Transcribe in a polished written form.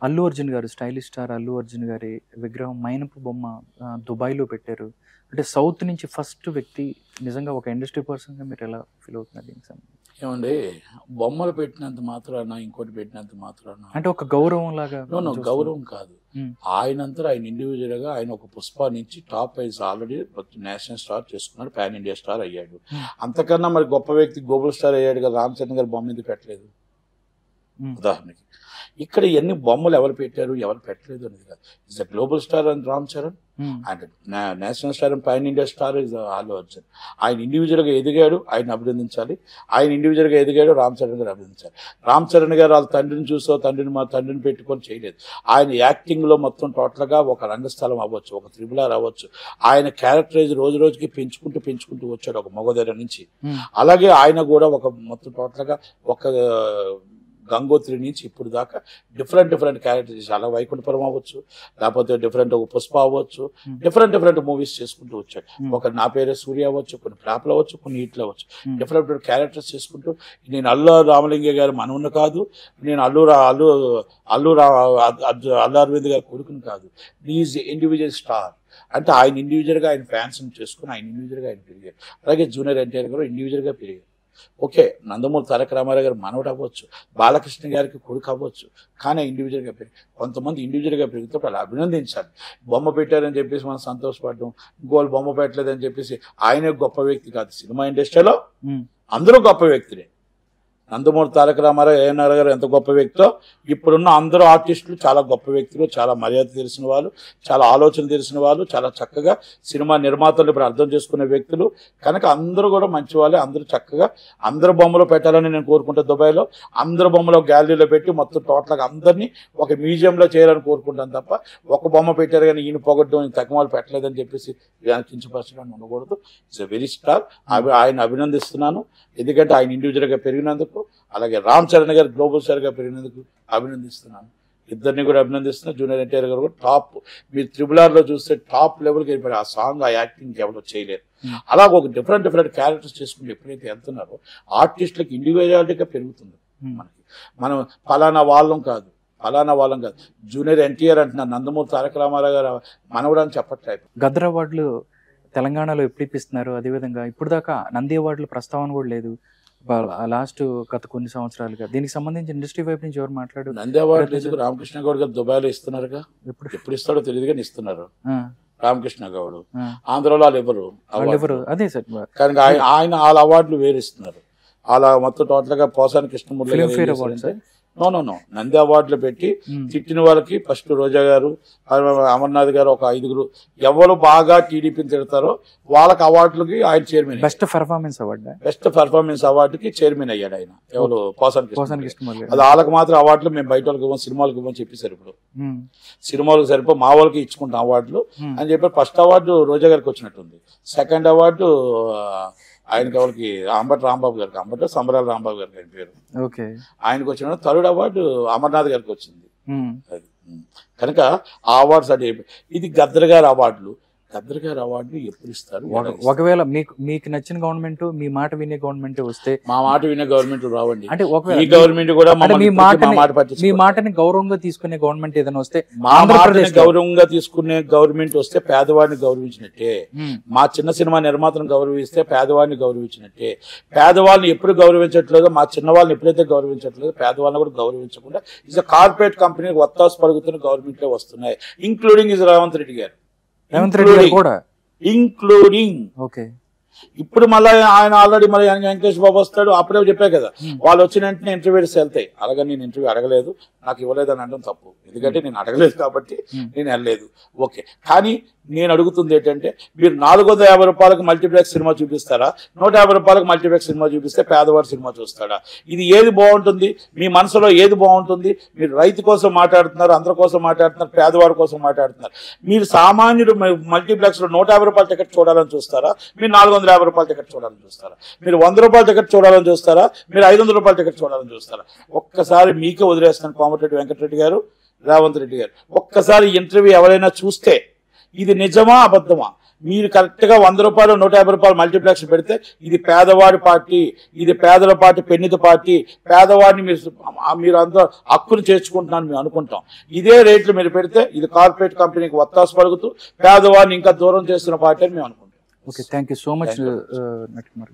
అల్లు అర్జున్ గారు, stylish star Allu Arjun గారి విగ్రహం మైనపు బొమ్మ దుబాయ్‌లో పెట్టారు. అంటే సౌత్ నుంచి ఫస్ట్ వ్యక్తి నిజంగా ఒక ఇండస్ట్రీ పర్సన్‌గా మీరు ఎలా ఫీల్ అవుతున్నారు దీనికి సంబంధించి? ఏమండి, బొమ్మలు పెట్టినంత మాత్రాన, ఇంకోటి పెట్టినంత మాత్రాన అంటే ఒక గౌరవం లాగా గౌరవం కాదు. ఆయనంతా ఆయన ఇండివిజువల్గా ఆయన ఒక పుష్ప నుంచి top wise already national star చేసుకున్నాడు, పాన్ ఇండియా స్టార్ అయ్యాడు. అంతకన్నా మరి గొప్ప వ్యక్తి గ్లోబల్ స్టార్ అయ్యాడు కదా, రామ్ చరణ్ గారు బొమ్మ ఎందుకు పెట్టలేదు? ఉదాహరణకి ఇక్కడ ఎన్ని బొమ్మలు ఎవరు పెట్టారు, ఎవరు పెట్టలేదు అనేది కాదు. Is a global star and Ram Charan, and national star and pan India star is Allu Arjun. ఆయన ఇండివిజువల్గా ఎదిగాడు, ఆయన అభినందించాలి. ఆయన ఇండివిజువల్గా ఎదిగాడు, రామ్ చరణ్ గారు అభినందించాలి. రామ్ చరణ్ గారు వాళ్ళ తండ్రిని చూసో మా తండ్రిని పెట్టుకొని చేయలేదు. ఆయన యాక్టింగ్లో మొత్తం టోటల్గా ఒక రంగస్థలం అవ్వచ్చు, ఒక త్రిబుల్ ఆర్ అవ్వచ్చు. ఆయన క్యారెక్టరైజ్ రోజు రోజుకి పెంచుకుంటూ వచ్చాడు ఒక మగధర నుంచి. అలాగే ఆయన కూడా ఒక మొత్తం టోటల్గా ఒక గంగోత్రి నుంచి ఇప్పుడు దాకా డిఫరెంట్ క్యారెక్టర్స్, అలా వైకుంఠపురం అవ్వచ్చు, లేకపోతే డిఫరెంట్ ఒక పుష్ప అవ్వచ్చు, డిఫరెంట్ మూవీస్ చేసుకుంటూ వచ్చాడు. ఒక నా పేరే సూర్య అవ్వచ్చు, కొన్ని ఫ్లాప్లు అవ్వచ్చు, కొన్ని హిట్లు అవ్వచ్చు, డిఫరెంట్ క్యారెక్టర్స్ చేసుకుంటూ. నేను అల్లు రామలింగ గారు మనవుని కాదు, నేను అల్లు అరవింద్ గారి కొడుకుని కాదు. Is individual star. అంటే ఆయన ఇండివిజువల్గా ఆయన ఫ్యాన్స్ని చేసుకుని ఆయన ఇండివిజువల్గా ఆయన పెరిగారు. అలాగే జూనియర్ ఎన్టీఆర్ గారు ఇండివిజువల్గా పెరిగారు. ఓకే, నందమూరి తారక రామారావు గారు మనవడు అవ్వచ్చు, బాలకృష్ణ గారికి కొడుకు అవ్వచ్చు, కానీ ఇండివిజువల్గా పెరిగి కొంతమంది ఇండివిజువల్గా పెరిగితే అలా అభినందించాలి. బొమ్మ పెట్టారని చెప్పేసి మనం సంతోషపడడం, ఇంకోళ్ళు బొమ్మ పెట్టలేదని చెప్పేసి ఆయనే గొప్ప వ్యక్తి కాదు. సినిమా ఇండస్ట్రీలో అందరూ గొప్ప వ్యక్తులే. నందమూరి తారక రామారావు, ఏఎన్ఆర్ గారు ఎంత గొప్ప వ్యక్తో, ఇప్పుడున్న అందరూ ఆర్టిస్టులు చాలా గొప్ప వ్యక్తులు, చాలా మర్యాద తెలిసిన వాళ్ళు, చాలా ఆలోచన తెలిసిన వాళ్ళు, చాలా చక్కగా సినిమా నిర్మాతలు ఇప్పుడు అర్థం చేసుకునే వ్యక్తులు. కనుక అందరూ కూడా మంచి వాళ్ళే. అందరూ చక్కగా అందరు బొమ్మలు పెట్టాలని నేను కోరుకుంటా. దుబాయ్లో అందరు బొమ్మలు గ్యాలరీలో పెట్టి మొత్తం టోటల్గా అందరినీ ఒక మ్యూజియంలో చేయాలని కోరుకుంటాను తప్ప ఒక బొమ్మ పెట్టారు కానీ ఈయన పొగడ్డం తక్కువ పెట్టలేదని చెప్పేసి కించపరచడానికి ఉండకూడదు. It's a very star. ఆయన అభినందిస్తున్నాను, ఎందుకంటే ఆయన ఇండివిజువల్గా పెరిగినందుకు. అలాగే రామ్ చరణ్ గారు గ్లోబల్ స్టార్గా పెరిగినందుకు అభినందిస్తున్నాను. ఇద్దరిని కూడా అభినందిస్తున్నాను. జూనియర్ ఎన్టీఆర్ గారు కూడా టాప్, మీరు త్రిబుల్ ఆర్లో చూస్తే టాప్ లెవెల్కి వెళ్ళిపోయారు. ఆ సాంగ్, ఆ యాక్టింగ్ ఎవరు చేయలేరు. అలాగే ఒక డిఫరెంట్ క్యారెక్టర్స్ చేసుకుంటూ ఎప్పుడైతే వెళ్తున్నారో ఆర్టిస్టులకు ఇండివిజువాలిటీగా పెరుగుతుంది. మనం ఫలానా వాళ్ళం కాదు. జూనియర్ ఎన్టీఆర్ అంటున్నారు, నందమూరి తారక రామారావు గారు మనవడు అని చెప్పట్లేదు. గద్దర్ అవార్డులు తెలంగాణలో ఎప్పుడు ఇప్పిస్తున్నారు? అదేవిధంగా ఇప్పుడు దాకా నంది అవార్డుల ప్రస్తావన కూడా లేదు లాస్ట్ గత కొన్ని సంవత్సరాలుగా. దీనికి సంబంధించి ఇండస్ట్రీ వైపు నుంచి ఎవరు మాట్లాడు? నంది అవార్డు రామకృష్ణ గౌడ్ గారు దుబాయ్లో ఇస్తున్నారుగా. ఎప్పుడు ఇస్తాడో తెలియదు కానీ ఇస్తున్నారు. రామకృష్ణ గౌడ్ ఆంధ్రలో వాళ్ళు ఎవరు అదే సార్. కానీ ఆయన వాళ్ళ అవార్డులు వేరు ఇస్తున్నారు. అలా మొత్తం టోటల్ గా పోసాని కృష్ణమూర్తి నో నంది అవార్డులు పెట్టి తిట్టిన వాళ్ళకి ఫస్ట్ రోజా గారు, అమర్నాథ్ గారు, ఒక 5గురు ఎవరు బాగా టీడీపీని తిడతారో వాళ్ళకి అవార్డులకి ఆయన చైర్మన్. బెస్ట్ పర్ఫార్మెన్స్ అవార్డుకి చైర్మన్ అయ్యాడు ఆయన. ఎవరు? పోసాని కృష్ణమూర్తి. అది వాళ్ళకి మాత్రం అవార్డులు మేము బయట వాళ్ళకి ఇవ్వం, సినిమాలకు ఇవ్వని చెప్పేశారు. ఇప్పుడు సినిమాలకు సరిపో మా వాళ్ళకి ఇచ్చుకుంటాం అవార్డులు అని చెప్పి ఫస్ట్ అవార్డు రోజా గారికి వచ్చినట్టుంది. సెకండ్ అవార్డు ఆయనకి ఎవరికి? అంబటి రాంబాబు గారికి, అంబటి సంబరాల రాంబాబు గారికి ఆయన పేరు. ఆయనకు వచ్చిన థర్డ్ అవార్డు అమర్నాథ్ గారికి వచ్చింది. కనుక ఆ అవార్డ్స్ అంటే ఇది గద్దర్ గారి అవార్డులు. గద్దర్ గారి అవార్డులు ఎప్పుడు ఇస్తారు? ఒకవేళ మీకు నచ్చిన గవర్నమెంట్, మీ మాట వినే గవర్నమెంట్ వస్తే? మా మాట వినే గవర్నమెంట్ రావండి. అంటే ఈ గవర్నమెంట్ కూడా మీ మాటని గౌరవంగా తీసుకునే గవర్నమెంట్ ఏదైనా వస్తే? మా మాటని గౌరవంగా తీసుకునే గవర్నమెంట్ వస్తే పేదవాడిని గౌరవించినట్టే. మా చిన్న సినిమా నిర్మాతను గౌరవిస్తే పేదవాడిని గౌరవించినట్టే. పేదవాళ్ళని ఎప్పుడు గౌరవించట్లేదో, మా చిన్న వాళ్ళని ఎప్పుడైతే గౌరవించట్లేదో పేదవాళ్ళని కూడా గౌరవించకుండా ఇస్ కార్పొరేట్ కంపెనీకి ఒత్తాసు పలుకుతున్న గవర్నమెంట్లో వస్తున్నాయి. ఇంక్లూడింగ్ ఇస్ రేవంత్ రెడ్డి గారు. ఇంక్లూడింగ్ ఇప్పుడు మళ్ళీ ఆయన ఆల్రెడీ మరి వెంకటేష్ బాబు వస్తాడు. అప్పుడే చెప్పా కదా, వాళ్ళు వచ్చిన వెంటనే ఇంటర్వ్యూస్ వెళ్తాయి. అలాగే నేను ఇంటర్వ్యూ అడగలేదు, నాకు ఇవ్వలేదు అని అనడం తప్పు. ఎందుకంటే నేను అడగలేదు కాబట్టి నేను వెళ్ళలేదు. ఓకే, కానీ నేను అడుగుతుంది ఏంటంటే, మీరు 450 రూపాయలకు మల్టీప్లెక్స్ సినిమా చూపిస్తారా? 150 రూపాయలకు మల్టీప్లెక్స్ సినిమా చూపిస్తే పేదవాడు సినిమా చూస్తాడా? ఇది ఏది బాగుంటుంది? మీ మనసులో ఏది బాగుంటుంది? మీరు రైతు కోసం మాట్లాడుతున్నారు, అందరి కోసం మాట్లాడుతున్నారు, పేదవాడి కోసం మాట్లాడుతున్నారు. మీరు సామాన్యుడు మల్టీప్లెక్స్ లో 150 రూపాయల టికెట్ చూడాలని చూస్తారా? మీరు 450 రూపాయల టికెట్ చూడాలని చూస్తారా? మీరు 100 రూపాయల టికెట్ చూడాలని చూస్తారా? మీరు 500 రూపాయల టికెట్ చూడాలని చూస్తారా? ఒక్కసారి మీకే వదిలేస్తాను, కోమటిరెడ్డి వెంకటరెడ్డి గారు, రేవంత్ రెడ్డి గారు. ఒక్కసారి ఇంటర్వ్యూ ఎవరైనా చూస్తే ఇది నిజమా అబద్ధమా? మీరు కరెక్ట్గా 100 రూపాయలు 150 రూపాయలు మల్టీప్లెక్స్ పెడితే ఇది పేదవాడి పార్టీ, ఇది పేదల పార్టీ, పెన్నిత పార్టీ, పేదవాడిని మీరు అందరూ హక్కును చేర్చుకుంటున్నాను మేము అనుకుంటాం. ఇదే రేట్లు మీరు పెడితే ఇది కార్పొరేట్ కంపెనీకి వత్తాసు పలుకుతూ పేదవాడిని ఇంకా దూరం చేస్తున్న పార్టీ అని మేము అనుకుంటాం. Okay, thank you so much నటి కుమార్.